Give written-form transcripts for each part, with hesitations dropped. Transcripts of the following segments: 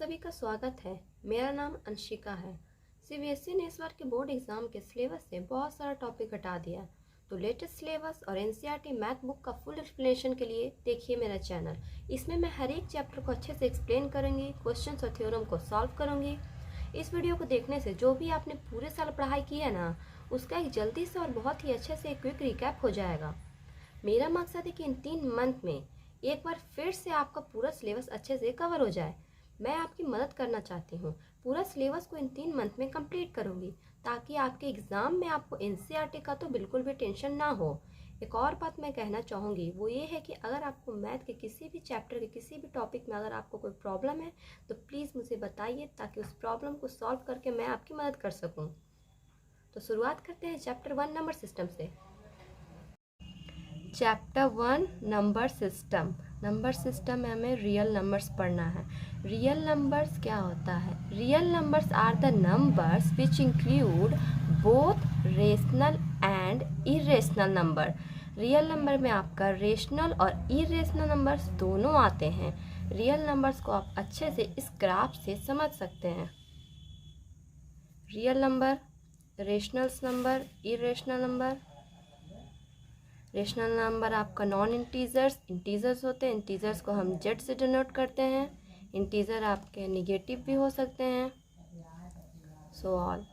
सभी का स्वागत है। मेरा नाम अंशिका है। सीबीएसई ने इस बार के बोर्ड एग्जाम के सिलेबस से बहुत सारा टॉपिक हटा दिया। तो लेटेस्ट सिलेबस और एनसीईआरटी मैथ बुक का फुल एक्सप्लेनेशन के लिए देखिए मेरा चैनल। इसमें मैं हर एक चैप्टर को अच्छे से एक्सप्लेन करूंगी, क्वेश्चंस और थ्योरम को सॉल्व करूंगी। इस वीडियो को देखने से जो भी आपने पूरे साल पढ़ाई की है ना, उसका एक जल्दी से और बहुत ही अच्छे से क्विक रिकैप हो जाएगा। मेरा मकसद है कि इन 3 मंथ में एक बार फिर से आपका पूरा सिलेबस अच्छे से कवर हो जाए। मैं आपकी मदद करना चाहती हूँ। पूरा सिलेबस को इन 3 मंथ में कंप्लीट करूँगी ताकि आपके एग्ज़ाम में आपको एनसीईआरटी का तो बिल्कुल भी टेंशन ना हो। एक और बात मैं कहना चाहूँगी वो ये है कि अगर आपको मैथ के किसी भी चैप्टर के किसी भी टॉपिक में अगर आपको कोई प्रॉब्लम है तो प्लीज़ मुझे बताइए ताकि उस प्रॉब्लम को सॉल्व करके मैं आपकी मदद कर सकूँ। तो शुरुआत करते हैं चैप्टर 1 नंबर सिस्टम से। Chapter 1 number system. Number system में हमें रियल नंबर्स पढ़ना है। रियल नंबर्स क्या होता है? Real numbers are the numbers which include both rational and irrational number. Real number में आपका रेशनल और इरेशनल नंबर्स दोनों आते हैं। रियल नंबर्स को आप अच्छे से इस ग्राफ से समझ सकते हैं। Real number, rational number, irrational number. Rational number आपका नॉन इंटीजर्स होते हैं। इंटीजर्स को हम जेड से डिनोट करते हैं। इंटीजर आपके निगेटिव भी हो सकते हैं। So all.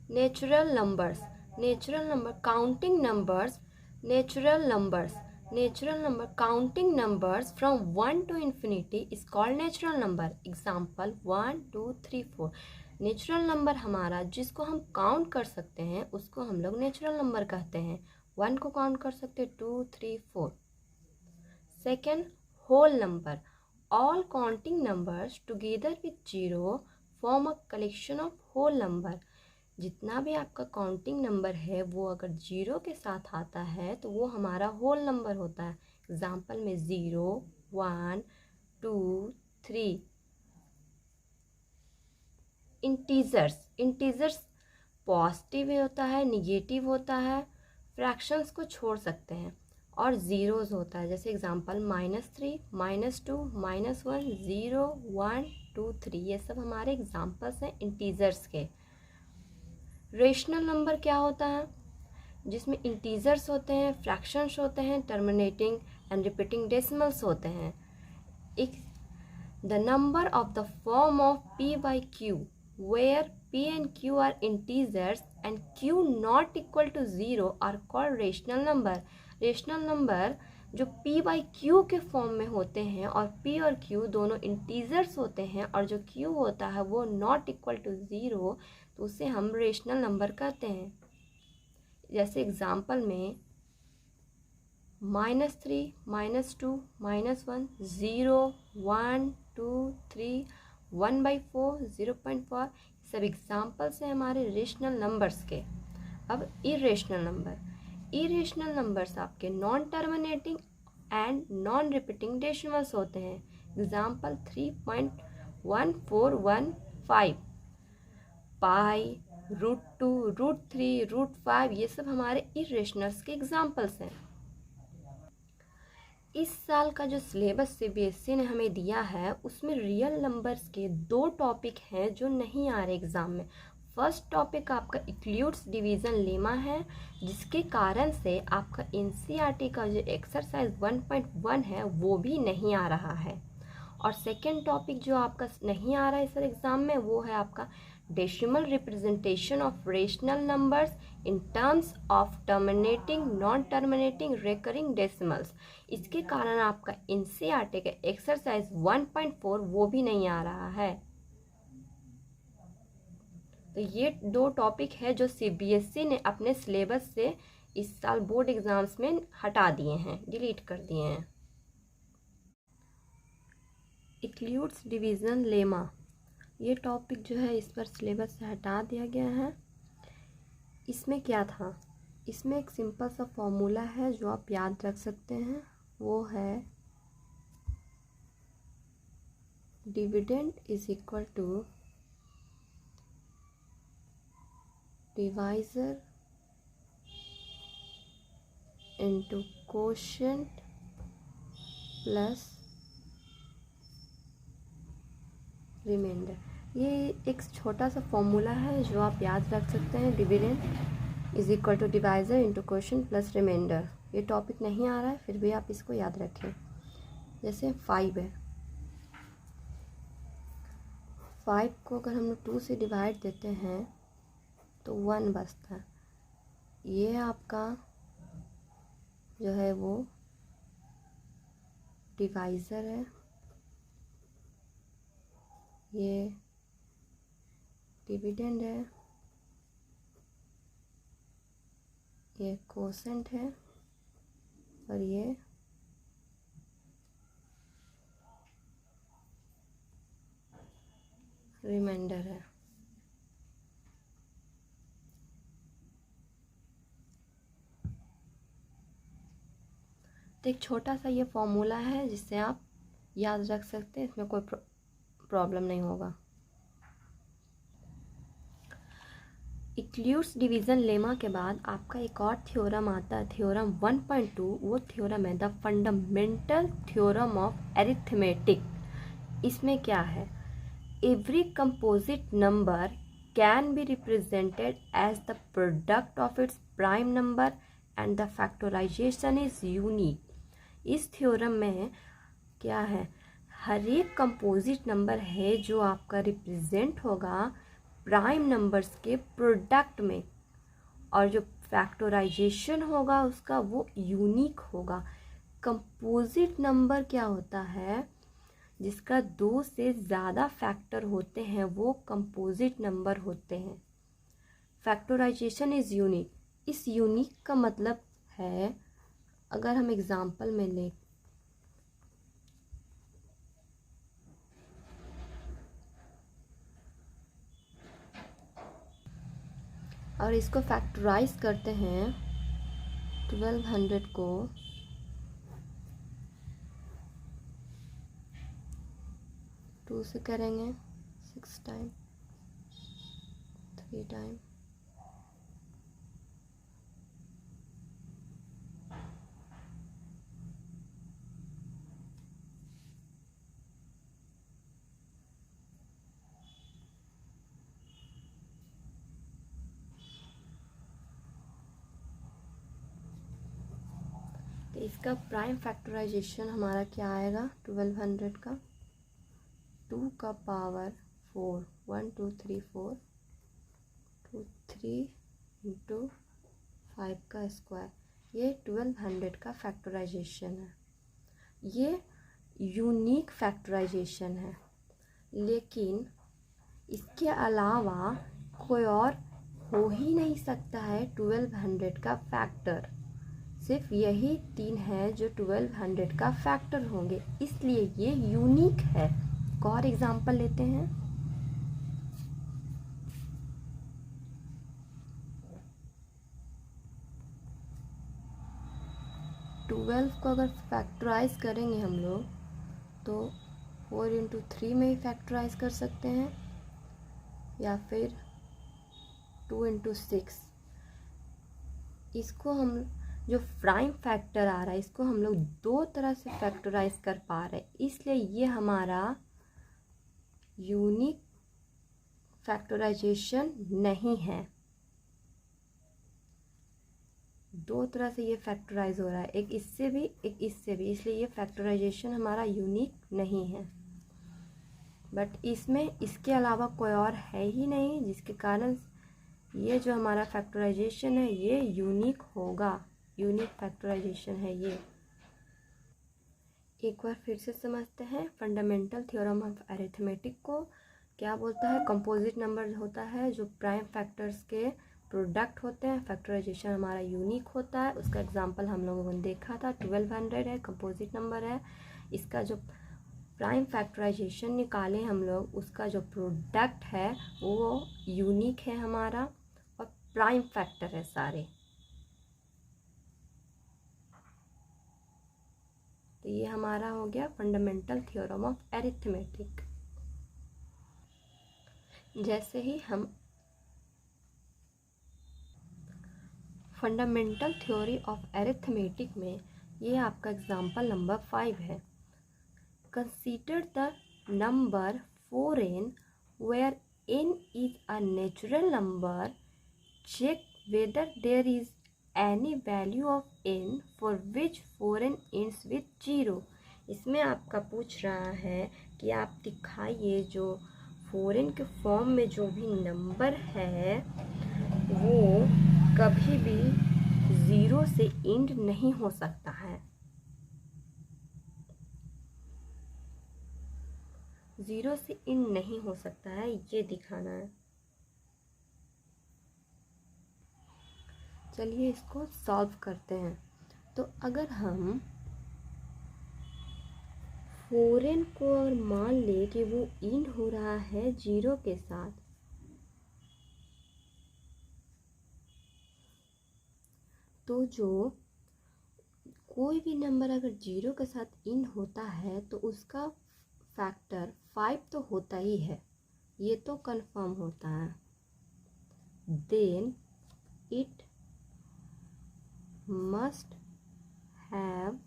Natural numbers, natural number counting numbers, natural numbers, natural number counting numbers from 1 to infinity is called natural number. Example 1 2 3 4। Natural number हमारा जिसको हम काउंट कर सकते हैं उसको हम लोग नेचुरल नंबर कहते हैं। 1 को काउंट कर सकते हैं, 2 3 4। Second, whole number. All counting numbers together with zero form a collection of whole number. जितना भी आपका काउंटिंग नंबर है वो अगर जीरो के साथ आता है तो वो हमारा होल नंबर होता है। एग्जाम्पल में 0 1 2 3। इंटीजर्स पॉजिटिव होता है, निगेटिव होता है, फ्रैक्शंस को छोड़ सकते हैं, और ज़ीरोज़ होता है। जैसे एग्जांपल -3 -2 -1 0 1 2 3। ये सब हमारे एग्जांपल्स हैं इंटीजर्स के। रेशनल नंबर क्या होता है? जिसमें इंटीजर्स होते हैं, फ्रैक्शंस होते हैं, टर्मिनेटिंग एंड रिपीटिंग डेसिमल्स होते हैं। एक the number of the form of p by q where p and q are integers and q not equal to 0 are called rational number। Rational number जो p by q के form में होते हैं और p और q दोनों integers होते हैं और जो q होता है वो नॉट इक्वल टू 0, तो उसे हम रेशनल नंबर कहते हैं। जैसे एग्जाम्पल में -3 -2 -1 0 1 2 3 1/4 0.4। सब एग्जाम्पल्स हैं हमारे रेशनल नंबर्स के। अब इरेशनल नंबर्स आपके non terminating and non repeating decimals होते हैं। एग्जाम्पल 3.1415, पाई, √2 √3 √5। ये सब हमारे इरेशनल्स के एग्जाम्पल्स हैं। इस साल का जो सिलेबस सीबीएसई ने हमें दिया है उसमें रियल नंबर्स के 2 टॉपिक हैं जो नहीं आ रहे एग्ज़ाम में। फर्स्ट टॉपिक आपका इक्लूड्स डिवीज़न लेमा है, जिसके कारण से आपका एनसीईआरटी का जो एक्सरसाइज 1.1 है वो भी नहीं आ रहा है। और सेकेंड टॉपिक जो आपका नहीं आ रहा है सर एग्ज़ाम में वो है आपका decimal representation of rational numbers in terms of terminating, non terminating, recurring decimals. इसके कारण आपका एनसीईआरटी का एक्सरसाइज 1.4 वो भी नहीं आ रहा है। तो ये 2 टॉपिक है जो सीबीएसई ने अपने सिलेबस से इस साल बोर्ड एग्जाम्स में हटा दिए हैं, डिलीट कर दिए हैं। इक्लूड्स डिवीज़न लेमा, ये टॉपिक जो है इस पर सिलेबस से हटा दिया गया है। इसमें क्या था? इसमें एक सिंपल सा फॉर्मूला है जो आप याद रख सकते हैं, वो है dividend is equal to divisor into quotient plus remainder. ये एक छोटा सा फॉर्मूला है जो आप याद रख सकते हैं। Dividend is equal to divisor into quotient plus remainder. ये टॉपिक नहीं आ रहा है फिर भी आप इसको याद रखें। जैसे 5 है, 5 को अगर हम लोग 2 से डिवाइड देते हैं तो 1 बचता है। ये आपका जो है वो डिवाइज़र है, ये डिविडेंड है, ये कोसेंट है और ये रिमाइंडर है। तो एक छोटा सा ये फॉर्मूला है जिससे आप याद रख सकते हैं, इसमें कोई प्रॉब्लम नहीं होगा। इक्ल्यूड्स डिवीज़न लेमा के बाद आपका एक और थ्योरम आता है, थ्योरम 1.2। वो थ्योरम है the fundamental theorem of arithmetic. इसमें क्या है, every composite number can be represented as the product of its prime number and the factorization is unique. इस थ्योरम में क्या है, हर एक कंपोजिट नंबर है जो आपका रिप्रेजेंट होगा प्राइम नंबर्स के प्रोडक्ट में, और जो फैक्टराइजेशन होगा उसका वो यूनिक होगा। कंपोजिट नंबर क्या होता है, जिसका 2 से ज़्यादा फैक्टर होते हैं वो कंपोजिट नंबर होते हैं। Factorization is unique. इस यूनिक का मतलब है, अगर हम एग्जांपल में लें, और इसको फैक्टराइज करते हैं 1200 को 2 से करेंगे 6 टाइम, 3 टाइम, तो इसका प्राइम फैक्टराइजेशन हमारा क्या आएगा, 1200 का 2 का पावर 4, 1 2 3 4, 2 3 इंटू 5 का स्क्वायर, ये 1200 का फैक्टराइजेशन है। ये यूनिक फैक्टराइजेशन है, लेकिन इसके अलावा कोई और हो ही नहीं सकता है 1200 का फैक्टर। सिर्फ यही 3 है जो 1200 का फैक्टर होंगे, इसलिए ये यूनिक है। एक और एग्जांपल लेते हैं। ट्वेल्व को अगर फैक्टराइज करेंगे हम लोग तो 4 इंटू 3 में ही फैक्टराइज कर सकते हैं, या फिर 2 इंटू 6। इसको हम जो प्राइम फैक्टर आ रहा है इसको हम लोग 2 तरह से फैक्टराइज कर पा रहे हैं, इसलिए ये हमारा यूनिक फैक्टराइजेशन नहीं है। 2 तरह से ये फैक्टराइज हो रहा है, एक इससे भी एक इससे भी, इसलिए ये फैक्टराइजेशन हमारा यूनिक नहीं है। बट इसमें इसके अलावा कोई और है ही नहीं, जिसके कारण ये जो हमारा फैक्टराइजेशन है ये यूनिक होगा, यूनिक फैक्टराइजेशन है ये। एक बार फिर से समझते हैं फंडामेंटल थ्योरम ऑफ अरिथमेटिक को। क्या बोलता है, कंपोजिट नंबर होता है जो प्राइम फैक्टर्स के प्रोडक्ट होते हैं, फैक्टराइजेशन हमारा यूनिक होता है। उसका एग्जांपल हम लोगों ने देखा था, 1200 है, कंपोजिट नंबर है। इसका जो प्राइम फैक्टराइजेशन निकाले हम लोग, उसका जो प्रोडक्ट है वो यूनिक है हमारा, और प्राइम फैक्टर है सारे। तो ये हमारा हो गया फंडामेंटल थ्योरम ऑफ अरिथमेटिक। जैसे ही हम फंडामेंटल थ्योरी ऑफ अरिथमेटिक में ये आपका एग्जाम्पल नंबर 5 है। Consider the number 4n where n is a natural number. Check whether there is any value of n for which 4n ends with 0। इसमें आपका पूछ रहा है कि आप दिखाइए जो 4n के फॉर्म में जो भी नंबर है वो कभी भी 0 से एंड नहीं हो सकता है, 0 से एंड नहीं हो सकता है, ये दिखाना है। चलिए इसको सॉल्व करते हैं। तो अगर हम 4n को अगर मान ले कि वो एंड हो रहा है 0 के साथ, तो जो कोई भी नंबर अगर 0 के साथ एंड होता है तो उसका फैक्टर 5 तो होता ही है, ये तो कंफर्म होता है। Then it must have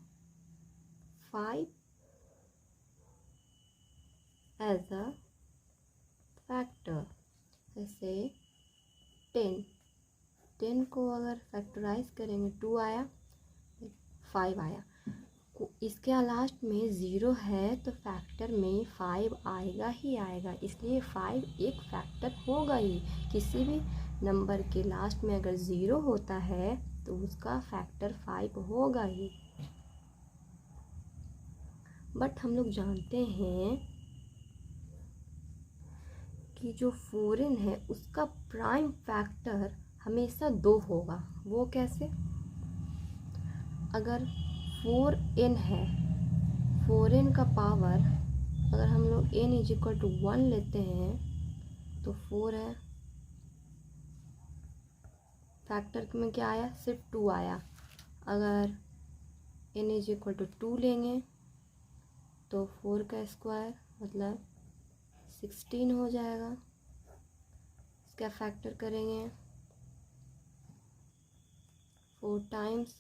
5 as a factor. जैसे 10 को अगर फैक्टराइज करेंगे 2 आया, 5 आया, इसके लास्ट में 0 है तो फैक्टर में 5 आएगा ही आएगा, इसलिए 5 एक फैक्टर होगा ही। किसी भी नंबर के लास्ट में अगर 0 होता है तो उसका फैक्टर 5 होगा ही। बट हम लोग जानते हैं कि जो 4n है उसका प्राइम फैक्टर हमेशा 2 होगा। वो कैसे? अगर 4n है, 4n का पावर अगर हम लोग n इज इक्वल टू 1 लेते हैं तो 4 है, फैक्टर में क्या आया? सिर्फ 2 आया। अगर n इज इक्वल टू 2 लेंगे तो 4 का स्क्वायर मतलब 16 हो जाएगा। इसका फैक्टर करेंगे 4 टाइम्स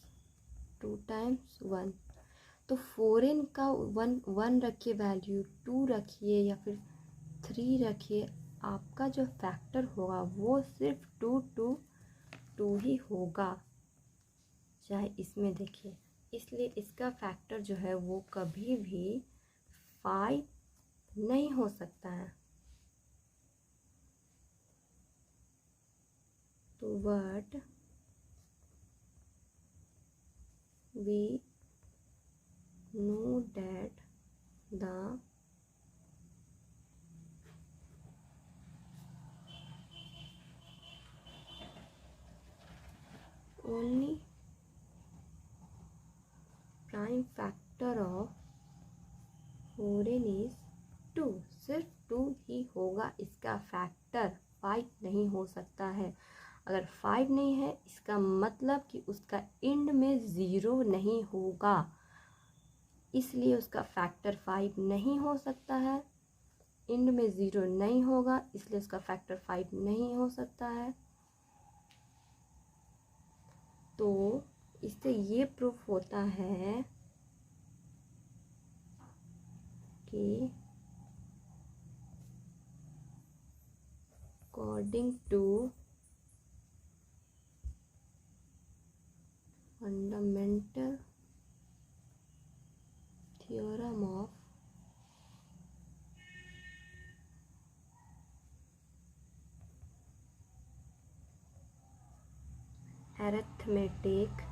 2 टाइम्स 1, तो 4n का 1 रखिए वैल्यू, 2 रखिए या फिर 3 रखिए, आपका जो फैक्टर होगा वो सिर्फ 2 ही होगा, चाहे इसमें देखिए। इसलिए इसका फैक्टर जो है वो कभी भी 5 नहीं हो सकता है। तो but we know that the only prime factor of 4n is 2। सिर्फ 2 ही होगा इसका फैक्टर, 5 नहीं हो सकता है। अगर 5 नहीं है इसका मतलब कि उसका एंड में 0 नहीं होगा, इसलिए उसका फैक्टर 5 नहीं हो सकता है। एंड में 0 नहीं होगा इसलिए उसका फैक्टर 5 नहीं हो सकता है। तो इससे ये प्रूफ होता है कि according to fundamental theorem of arithmetic,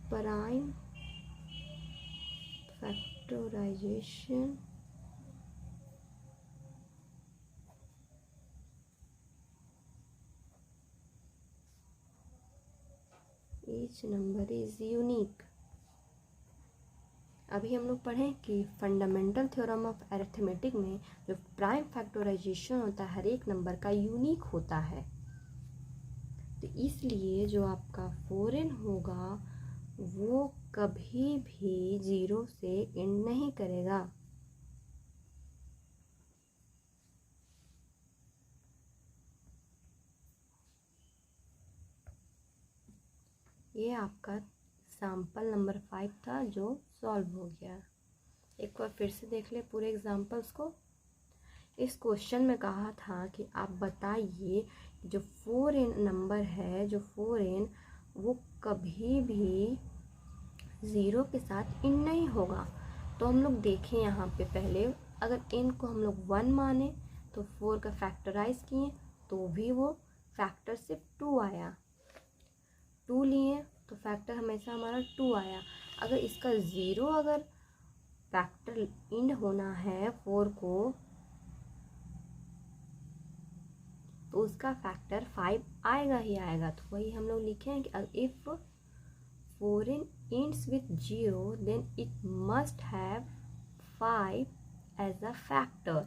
prime factorization each number is unique. अभी हम लोग पढ़ें कि फंडामेंटल थ्योरम ऑफ अरिथमेटिक में जो प्राइम फैक्टराइजेशन होता है हर एक नंबर का यूनिक होता है। तो इसलिए जो आपका 4n होगा वो कभी भी 0 से एंड नहीं करेगा। ये आपका एग्जाम्पल नंबर 5 था जो सॉल्व हो गया। एक बार फिर से देख ले पूरे एग्जाम्पल्स को। इस क्वेश्चन में कहा था कि आप बताइए जो 4n नंबर है, जो 4n वो कभी भी 0 के साथ इन नहीं होगा। तो हम लोग देखें यहाँ पे पहले, अगर n को हम लोग 1 माने तो 4 का फैक्टराइज किए तो भी वो फैक्टर सिर्फ 2 आया, 2 लिए तो फैक्टर हमेशा हमारा 2 आया। अगर इसका 0 अगर फैक्टर इंड होना है 4 को तो उसका फैक्टर 5 आएगा ही आएगा। तो वही हम लोग लिखे हैं कि if 4n ends with 0 then it must have 5 as a factor।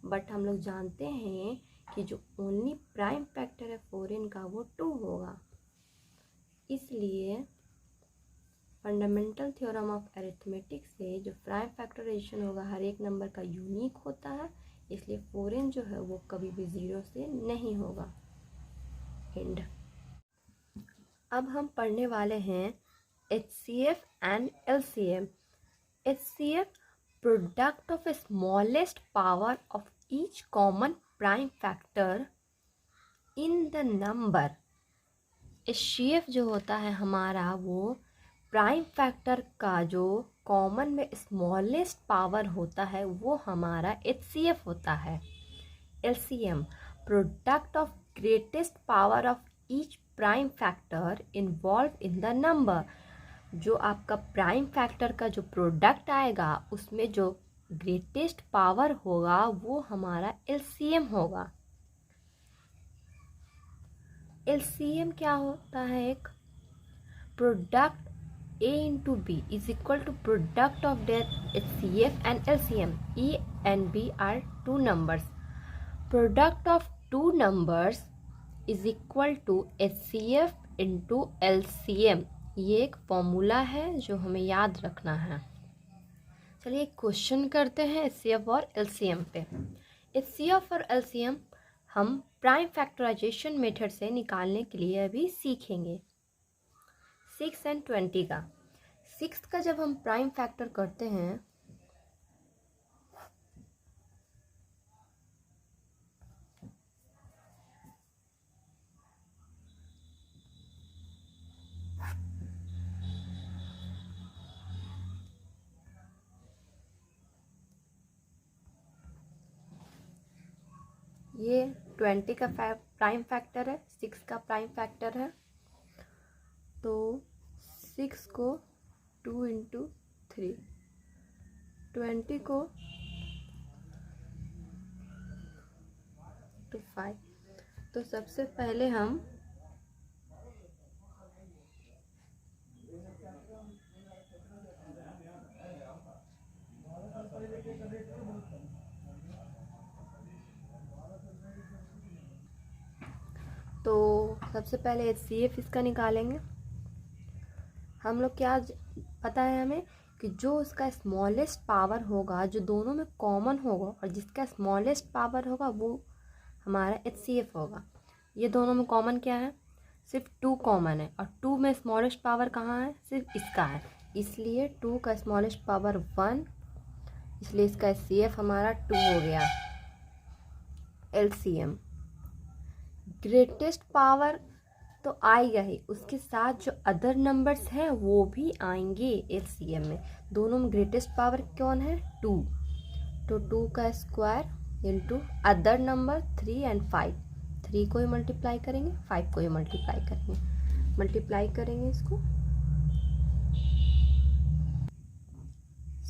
But हम लोग जानते हैं कि जो ओनली प्राइम फैक्टर है 4n का वो 2 होगा। इसलिए फंडामेंटल थ्योरम ऑफ अरिथमेटिक से जो प्राइम फैक्टराइजेशन होगा हर एक नंबर का यूनिक होता है, इसलिए 4n जो है वो कभी भी 0 से नहीं होगा। एंड अब हम पढ़ने वाले हैं HCF and LCM। HCF product of smallest power of each common prime factor in the number. HCF जो होता है हमारा वो प्राइम फैक्टर का जो कॉमन में स्मॉलेस्ट पावर होता है वो हमारा HCF होता है। LCM product of greatest power of each prime factor involve in the number. जो आपका प्राइम फैक्टर का जो प्रोडक्ट आएगा उसमें जो ग्रेटेस्ट पावर होगा वो हमारा LCM होगा। LCM क्या होता है? एक product A into B is equal to product of their HCF and LCM. E and B are two numbers. Product of two numbers is equal to HCF into LCM. ये एक formula है जो हमें याद रखना है। चलिए क्वेश्चन करते हैं HCF और LCM पे। HCF और LCM हम प्राइम फैक्टराइजेशन मेथड से निकालने के लिए अभी सीखेंगे। 6 and 20 का 6 का जब हम प्राइम फैक्टर करते हैं ये 20 का प्राइम फैक्टर है, 6 का प्राइम फैक्टर है। तो 6 को 2 into 3, 20 को to 5। तो सबसे पहले हम HCF इसका निकालेंगे। हम लोग क्या पता है हमें कि जो उसका स्मॉलेस्ट पावर होगा, जो दोनों में कॉमन होगा और जिसका स्मॉलेस्ट पावर होगा वो हमारा HCF होगा। ये दोनों में कॉमन क्या है? सिर्फ 2 कॉमन है और 2 में स्मॉलेस्ट पावर कहाँ है? सिर्फ इसका है, इसलिए 2 का स्मॉलेस्ट पावर 1, इसलिए इसका HCF हमारा 2 हो गया। LCM ग्रेटेस्ट पावर तो आएगा ही, उसके साथ जो अदर नंबर्स हैं वो भी आएंगे LCM में। दोनों में ग्रेटेस्ट पावर कौन है? 2। तो 2 का square into other number 3 and 5। 3 को ही मल्टीप्लाई करेंगे, 5 को ही मल्टीप्लाई करेंगे। मल्टीप्लाई करेंगे इसको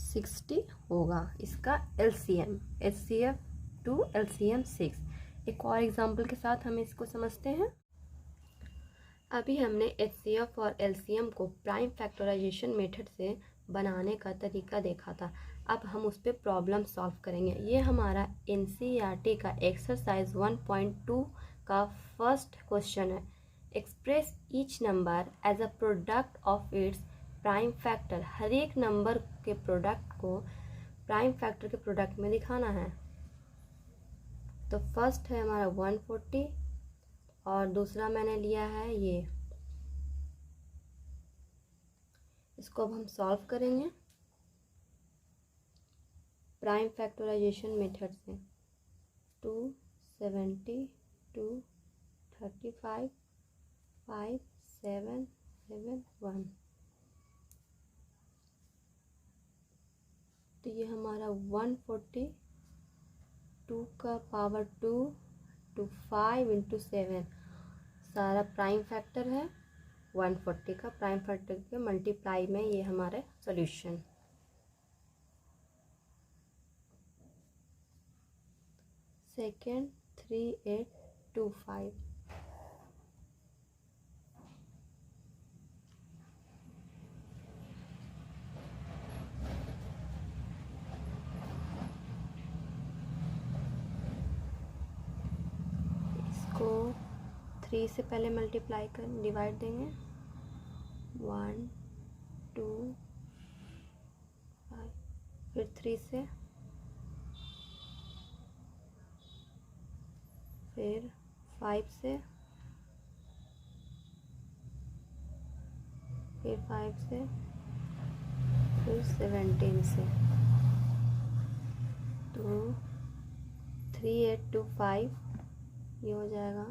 60 होगा इसका LCM। HCF 2 LCM 6। एक और एग्जाम्पल के साथ हम इसको समझते हैं। अभी हमने HCF और LCM को प्राइम फैक्टराइजेशन मेथड से बनाने का तरीका देखा था। अब हम उस पर प्रॉब्लम सॉल्व करेंगे। ये हमारा NCERT का एक्सरसाइज 1.2 का फर्स्ट क्वेश्चन है। Express each number as a product of its prime factor. हर एक नंबर के प्रोडक्ट को प्राइम फैक्टर के प्रोडक्ट में दिखाना है। तो फर्स्ट है हमारा 140 और दूसरा मैंने लिया है ये इसको अब हम सॉल्व करेंगे प्राइम फैक्टराइजेशन मेथड से। 270 235 5771। तो ये हमारा 142 का पावर 2 to 5 into 7 सारा प्राइम फैक्टर है। 140 का प्राइम फैक्टर के मल्टीप्लाई में ये हमारे सॉल्यूशन। सेकेंड 3825। इसको 3 से पहले मल्टीप्लाई कर डिवाइड देंगे। 1 2 5 फिर 3 से, फिर 5 से, फिर 5 से, फिर 17 से। तो 3825 ये हो जाएगा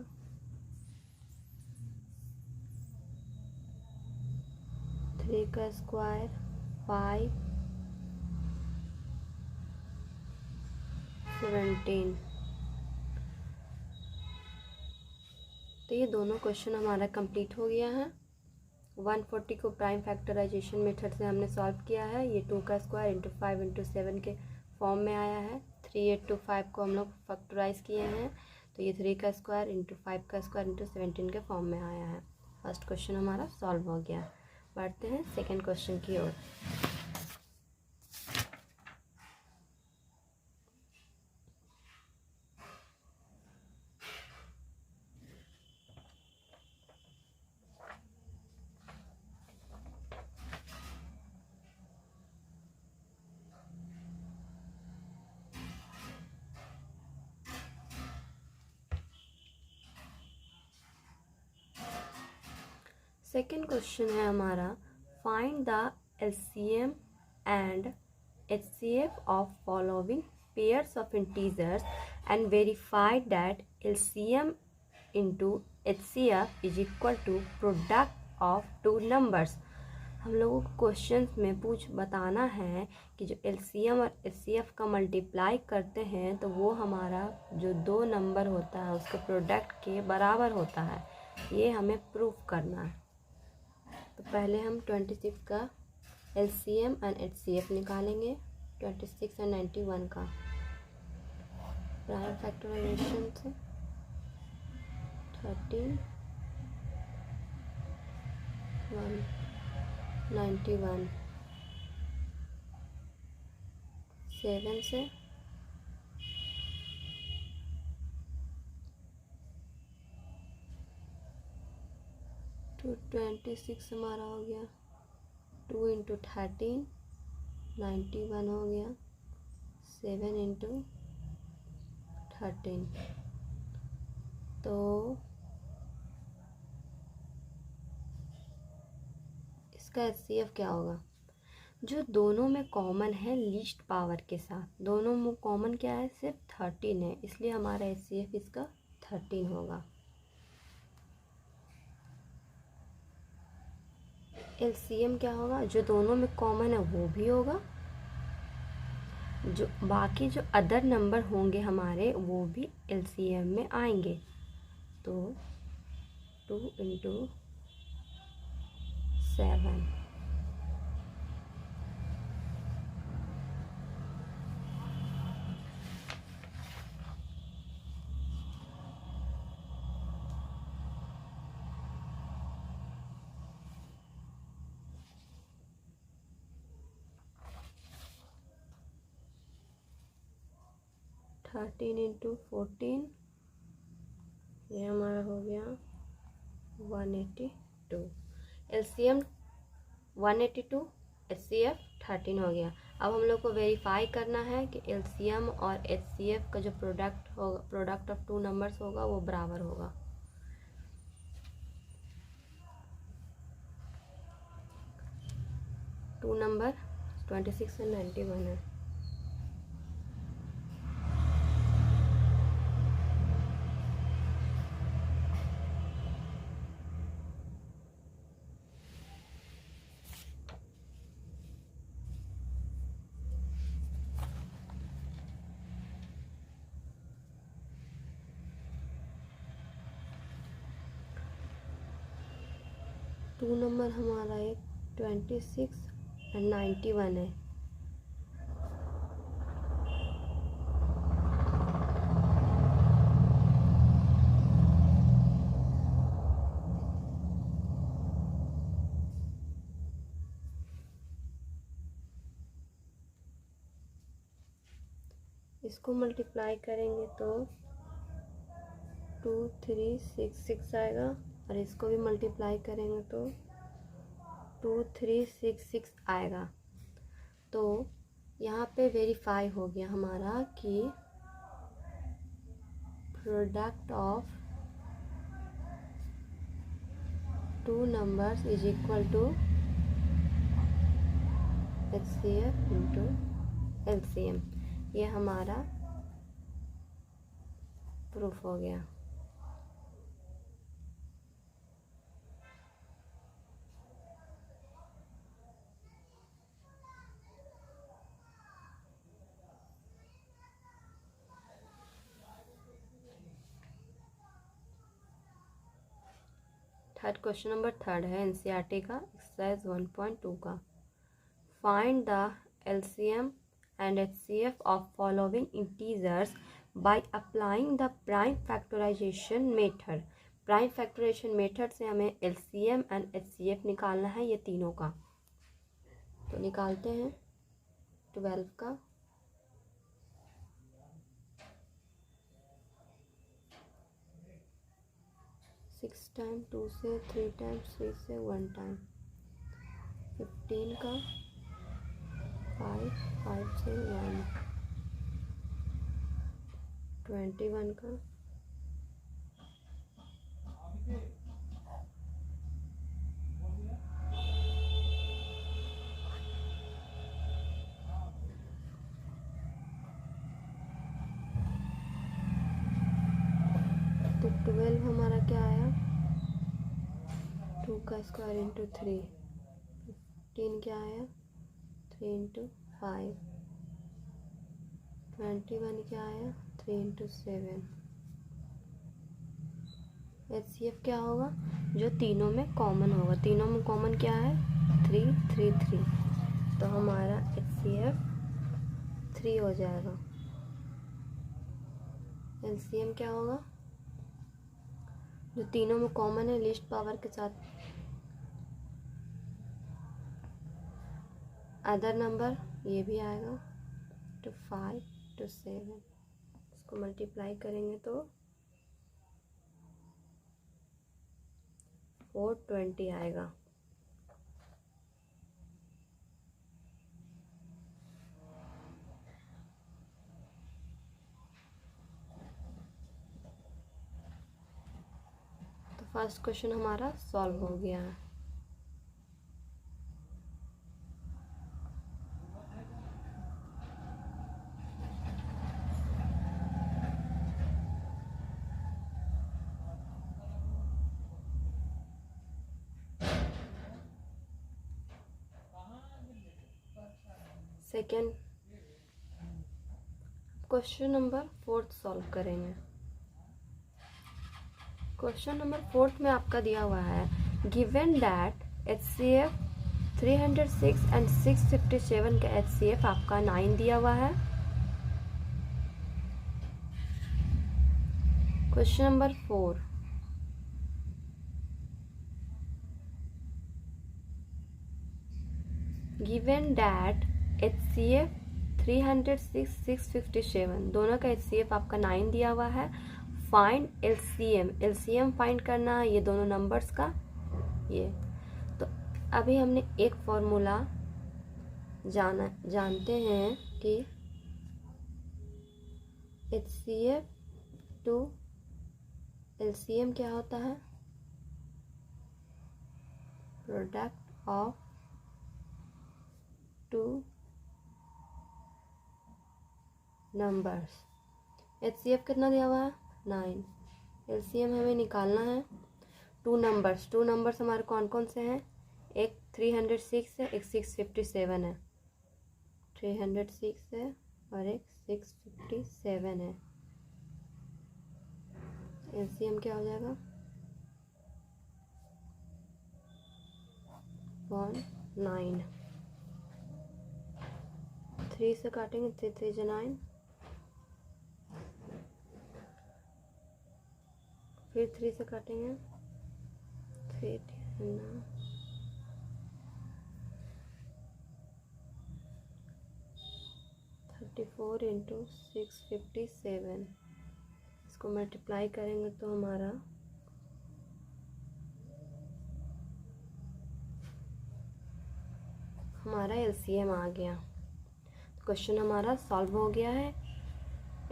3 का स्क्वायर 5 17। तो ये दोनों क्वेश्चन हमारा कंप्लीट हो गया है। 140 को प्राइम फैक्टराइजेशन मेथड से हमने सॉल्व किया है। ये 2 का स्क्वायर इंटू 5 इंटू 7 के फॉर्म में आया है। 3825 को हम लोग फैक्टराइज किए हैं, तो ये 3 का स्क्वायर इंटू 5 का स्क्वायर इंटू 17 के फॉर्म में आया है। फर्स्ट क्वेश्चन हमारा सॉल्व हो गया। बढ़ते हैं सेकेंड क्वेश्चन की ओर। सेकेंड क्वेश्चन है हमारा, find the LCM and HCF of following pairs of integers and verify that LCM into HCF is equal to product of two numbers. हम लोगों को क्वेश्चन में बताना है कि जो एलसीएम और एचसीएफ का मल्टीप्लाई करते हैं तो वो हमारा जो दो नंबर होता है उसके प्रोडक्ट के बराबर होता है। ये हमें प्रूफ करना है। तो पहले हम 26 का एलसीएम एंड एचसीएफ निकालेंगे। 26 और 91 का प्राइम फैक्टराइजेशन से 13 191 7 से 226 हमारा हो गया। 2 इंटू 13 91 हो गया। 7 इंटू 13 तो इसका एचसीएफ क्या होगा? जो दोनों में कॉमन है लीस्ट पावर के साथ, दोनों में कॉमन क्या है? सिर्फ 13 है, इसलिए हमारा एचसीएफ इसका 13 होगा। एलसीएम क्या होगा? जो दोनों में कॉमन है वो भी होगा, जो बाकी जो अदर नंबर होंगे हमारे वो भी एलसीएम में आएंगे। तो 2 इंटू 7 13 इंटू 14 ये हमारा हो गया 182। एलसीएम 182, एचसीएफ 13 हो गया। अब हम लोग को वेरीफाई करना है कि एलसीएम और एचसीएफ का जो प्रोडक्ट होगा, प्रोडक्ट ऑफ टू नंबर्स होगा, वो बराबर होगा। 2 नंबर 26 एंड 91 है। टू नंबर हमारा एक 26 एंड 91 है। इसको मल्टीप्लाई करेंगे तो 2366 आएगा, और इसको भी मल्टीप्लाई करेंगे तो 2366 आएगा। तो यहाँ पे वेरीफाई हो गया हमारा कि product of two numbers is equal to HCF into LCM। ये हमारा प्रूफ हो गया। थर्ड क्वेश्चन नंबर थर्ड है एनसीईआरटी का एक्सरसाइज 1.2 का। Find the LCM and HCF of following integers by applying the prime factorization method. Prime factorization method से हमें LCM and HCF निकालना है, ये तीनों का। तो निकालते हैं 12 का। सिक्स टाइम 2 से, 3 टाइम 3 से, 1 टाइम 15 का, 5 से 1, 21 का, 12 हमारा क्या आया, 2 का स्क्वायर इंटू 3, 15 क्या आया, 3 इंटू 5, 21 क्या आया, 3 इंटू 7। HCF क्या होगा, जो तीनों में कॉमन होगा। तीनों में कॉमन क्या है, 3 3 3। तो हमारा HCF 3 हो जाएगा। LCM क्या होगा, जो तीनों में कॉमन है लीस्ट पावर के साथ अदर नंबर, ये भी आएगा तो 5 to 7। इसको मल्टीप्लाई करेंगे तो 420 आएगा। तो फर्स्ट क्वेश्चन हमारा सॉल्व हो गया है। सेकेंड क्वेश्चन नंबर 4 सॉल्व करेंगे। क्वेश्चन नंबर 4 में आपका दिया हुआ है गिवन दैट HCF 306 एंड 657 का HCF आपका 9 दिया हुआ है। Question number 4 given that HCF 306 657 दोनों का HCF आपका 9 दिया हुआ है। फाइंड LCM फाइंड करना है ये दोनों नंबर्स का। ये तो अभी हमने एक फॉर्मूला जानते हैं कि HCF टू LCM क्या होता है, product of two numbers. HCF कितना दिया हुआ है 9। LCM हमें निकालना है। टू नंबर्स हमारे कौन कौन से हैं, एक 306 है, एक 657 है। 306 है और एक 657 है। LCM क्या हो जाएगा 9। 3 से काटेंगे, 3 3 जा 9, फिर 3 से काटेंगे, 3 9, 34 इंटू 657। इसको मल्टीप्लाई करेंगे तो हमारा LCM आ गया। क्वेश्चन हमारा सॉल्व हो गया है।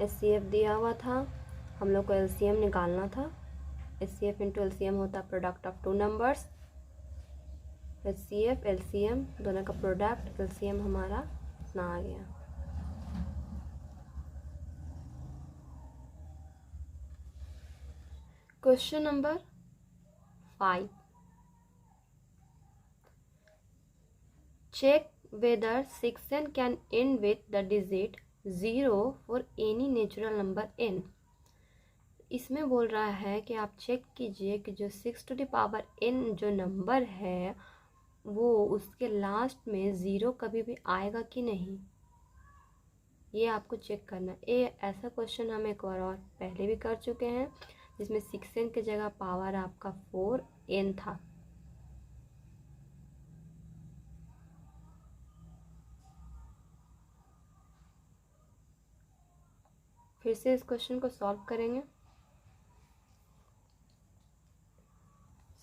HCF दिया हुआ था, हम लोग को LCM निकालना था। HCF इंटू LCM होता है product of two numbers. HCF LCM दोनों का प्रोडक्ट, LCM हमारा इतना आ गया। Question number 5, check whether 6n can end with the digit 0 for any natural number n। इसमें बोल रहा है कि आप चेक कीजिए कि जो 6 टू द पावर n जो नंबर है वो उसके लास्ट में 0 कभी भी आएगा कि नहीं, ये आपको चेक करना है। ये ऐसा क्वेश्चन हम एक और पहले भी कर चुके हैं, जिसमें 6n की जगह पावर आपका 4n था। फिर से इस क्वेश्चन को सॉल्व करेंगे।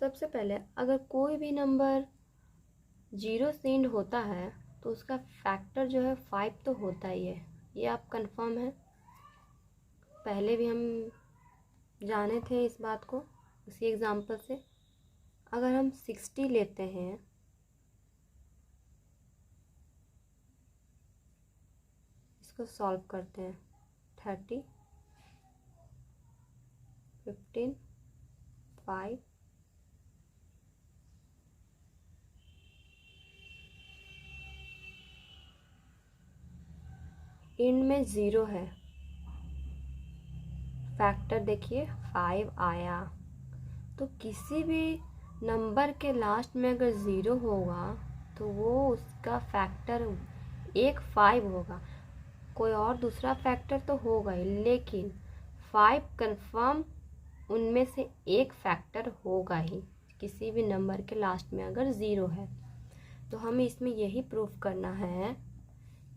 सबसे पहले अगर कोई भी नंबर 0 से एंड होता है तो उसका फैक्टर जो है 5 तो होता ही है, ये आप कंफर्म है। पहले भी हम जाने थे इस बात को उसी एग्जांपल से। अगर हम 60 लेते हैं, इसको सॉल्व करते हैं, 30 15 5 एंड में 0 है, फैक्टर देखिए 5 आया। तो किसी भी नंबर के लास्ट में अगर 0 होगा तो वो उसका फैक्टर 5 होगा। कोई और दूसरा फैक्टर तो होगा ही, लेकिन 5 कंफर्म उनमें से एक फैक्टर होगा ही, किसी भी नंबर के लास्ट में अगर 0 है। तो हमें इसमें यही प्रूफ करना है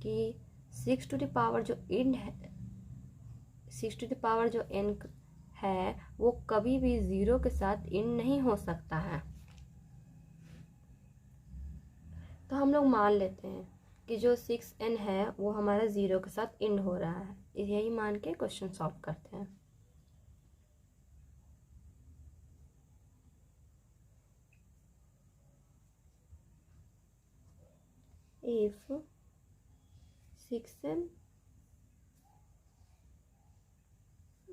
कि 6 टू द पावर जो एंड है, 6 टू द पावर जो n है वो कभी भी 0 के साथ एंड नहीं हो सकता है। तो हम लोग मान लेते हैं कि जो 6n है वो हमारा 0 के साथ एंड हो रहा है, यही मान के क्वेश्चन सॉल्व करते हैं। If 6n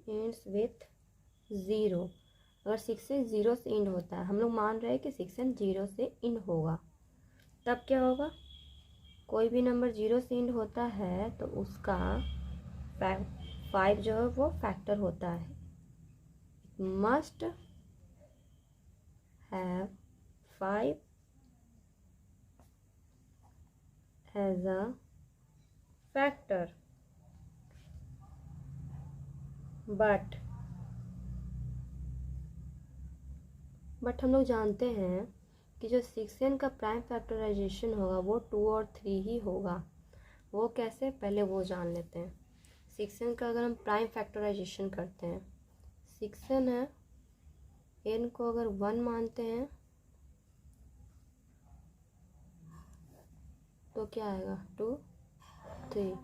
ends with 0, अगर 6n 0 से एंड होता है, हम लोग मान रहे हैं कि 6n 0 से एंड होगा, तब क्या होगा, कोई भी नंबर 0 से एंड होता है तो उसका 5 जो है वो फैक्टर होता है। It must have 5 as a factor, but हम लोग जानते हैं कि जो 6n का प्राइम फैक्टराइजेशन होगा वो 2 और 3 ही होगा। वो कैसे, पहले वो जान लेते हैं। 6n का अगर हम प्राइम फैक्टराइजेशन करते हैं, 6n है, n को अगर 1 मानते हैं तो क्या आएगा 2 3।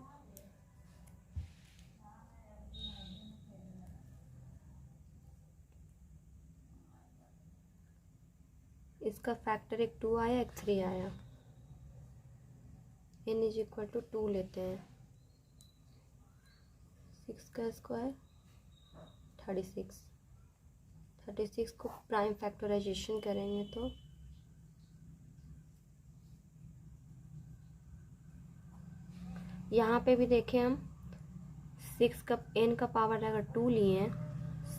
इसका फैक्टर एक 2 आया, एक 3 आया। n इज इक्वल टू 2 लेते हैं, 6 का स्क्वायर 36 को प्राइम फैक्टराइजेशन करेंगे तो यहाँ पे भी देखें हम 6 का n का पावर अगर 2 लिए हैं,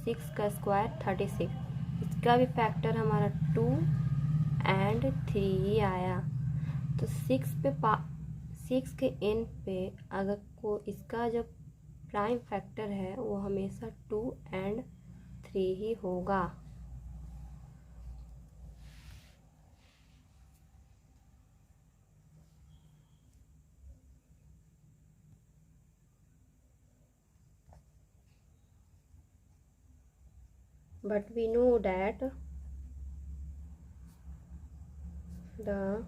6 का स्क्वायर 36, इसका भी फैक्टर हमारा 2 एंड 3 ही आया। तो 6 के n पे अगर को इसका जब प्राइम फैक्टर है वो हमेशा 2 एंड 3 ही होगा। But we know that the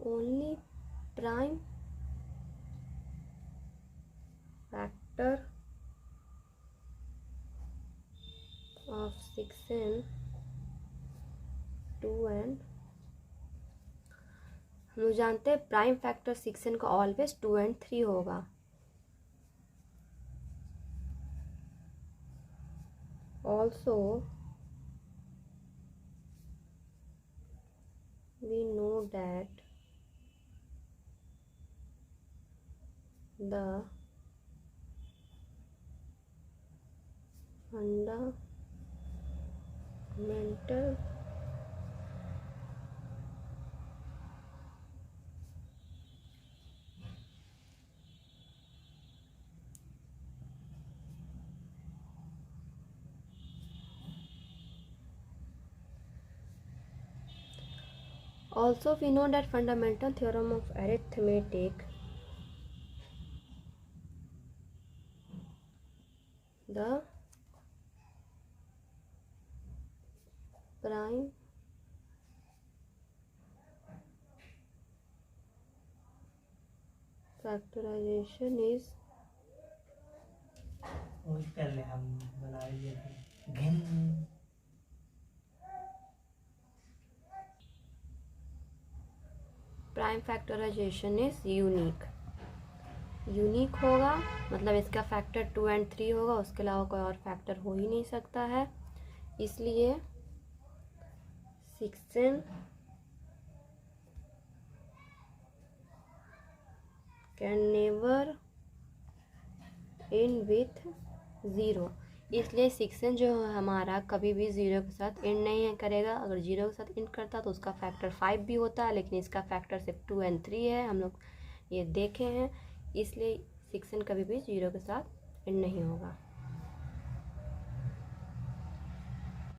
only prime factor of 6n 2 and हम लोग जानते हैं प्राइम फैक्टर 6n का ऑलवेज 2 एंड 3 होगा। Also we know that the fundamental Also we know that fundamental theorem of arithmetic, the prime factorization is prime factorization is unique होगा, मतलब इसका factor 2 and 3 होगा, उसके अलावा कोई और फैक्टर हो ही नहीं सकता है। इसलिए 6n can never and with 0। इसलिए 6n जो है हमारा कभी भी 0 के साथ एंड नहीं करेगा। अगर 0 के साथ एंड करता तो उसका फैक्टर 5 भी होता है, लेकिन इसका फैक्टर सिर्फ 2 एंड 3 है, हम लोग ये देखे हैं। इसलिए 6n कभी भी 0 के साथ एंड नहीं होगा।